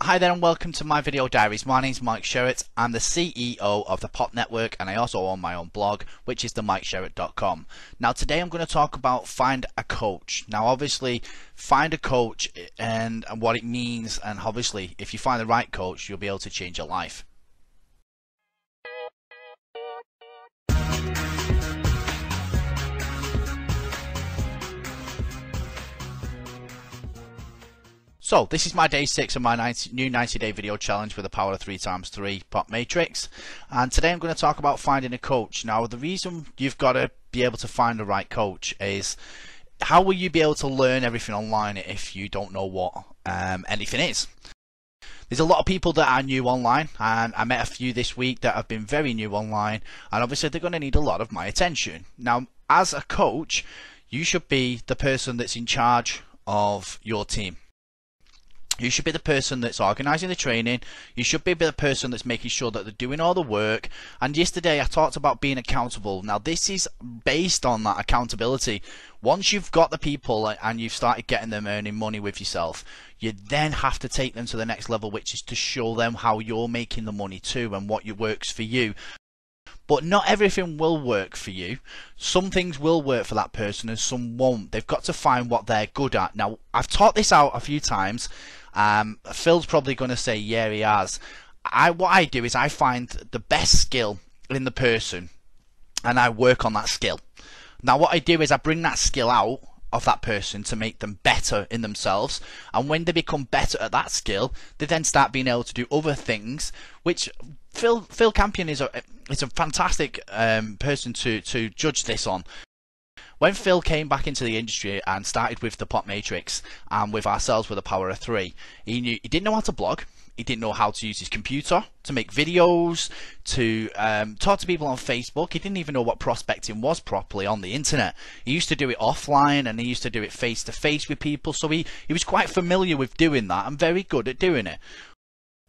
Hi there and welcome to my video diaries. My name's Mike Sherratt. I'm the CEO of the Pop Network and I also own my own blog, which is themikesherratt.com. Now today I'm going to talk about find a coach. Now obviously find a coach and what it means, and obviously if you find the right coach you'll be able to change your life. So this is my day 6 of my new 90-day video challenge with the power of 3x3 pop matrix, and today I'm going to talk about finding a coach. Now the reason you've got to be able to find the right coach is how will you be able to learn everything online if you don't know what anything is? There's a lot of people that are new online, and I met a few this week that have been very new online, and obviously they're going to need a lot of my attention. Now as a coach you should be the person that's in charge of your team. You should be the person that's organising the training. You should be the person that's making sure that they're doing all the work. And yesterday I talked about being accountable. Now this is based on that accountability. Once you've got the people and you've started getting them earning money with yourself, you then have to take them to the next level, which is to show them how you're making the money too and what works for you. But not everything will work for you. Some things will work for that person and some won't. They've got to find what they're good at. Now I've taught this out a few times. Phil's probably going to say yeah he has. What I do is I find the best skill in the person and I work on that skill. Now what I do is I bring that skill out of that person to make them better in themselves, and when they become better at that skill they then start being able to do other things, which Phil Campion is a fantastic person to judge this on. When Phil came back into the industry and started with the Pop Matrix and with ourselves with the power of 3, he didn't know how to blog, he didn't know how to use his computer to make videos, to talk to people on Facebook. He didn't even know what prospecting was properly on the internet. He used to do it offline and he used to do it face to face with people, so he was quite familiar with doing that and very good at doing it.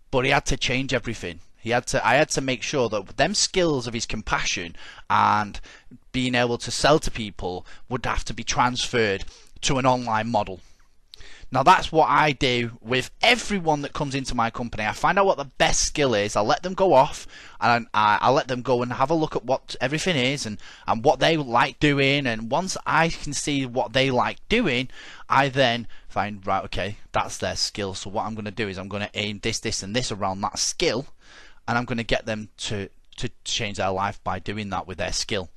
But he had to change everything. I had to make sure that them skills of his compassion and being able to sell to people would have to be transferred to an online model. Now that's what I do with everyone that comes into my company. I find out what the best skill is, I let them go off and I let them go and have a look at what everything is and what they like doing, and once I can see what they like doing I then find, right, okay, that's their skill, so what I'm going to do is I'm going to aim this and this around that skill, and I'm going to get them to change their life by doing that with their skill.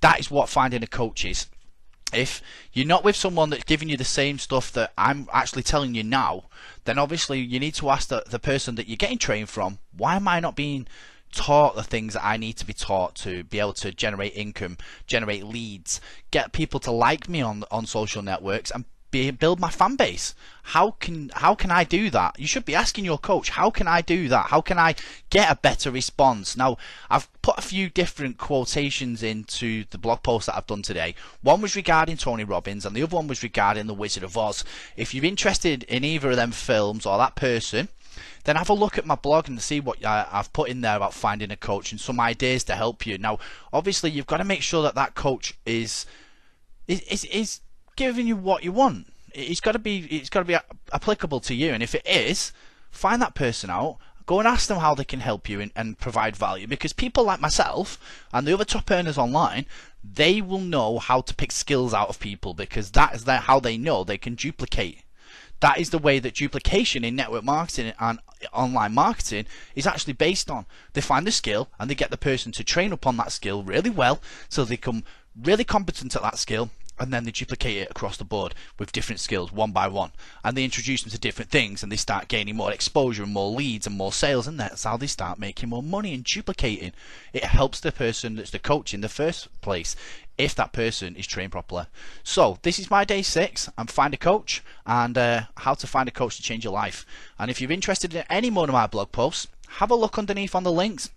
That is what finding a coach is. If you're not with someone that's giving you the same stuff that I'm actually telling you now, then obviously you need to ask the person that you're getting trained from, why am I not being taught the things that I need to be taught to be able to generate income, generate leads, get people to like me on social networks, and build my fan base? How can I do that? You should be asking your coach, how can I do that? How can I get a better response? Now I've put a few different quotations into the blog post that I've done today. One was regarding Tony Robbins and the other one was regarding the Wizard of Oz. If you're interested in either of them films or that person, then have a look at my blog and see what I've put in there about finding a coach and some ideas to help you. Now obviously you've got to make sure that coach is giving you what you want. It's got to be applicable to you, and if it is, find that person out, go and ask them how they can help you and provide value, because people like myself and the other top earners online, they will know how to pick skills out of people, because that is how they know they can duplicate. That is the way that duplication in network marketing and online marketing is actually based on. They find the skill and they get the person to train upon that skill really well so they become really competent at that skill, and then they duplicate it across the board with different skills one by one, and they introduce them to different things and they start gaining more exposure and more leads and more sales, and that's how they start making more money and duplicating. It helps the person that's the coach in the first place if that person is trained properly. So this is my day 6 and find a coach, and how to find a coach to change your life. And if you're interested in any more of my blog posts, have a look underneath on the links,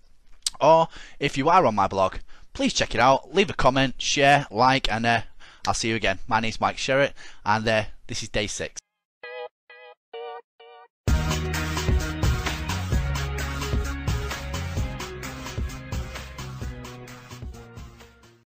or if you are on my blog, please check it out, leave a comment, share, like, and I'll see you again. My name's Mike Sherratt, and this is day 6.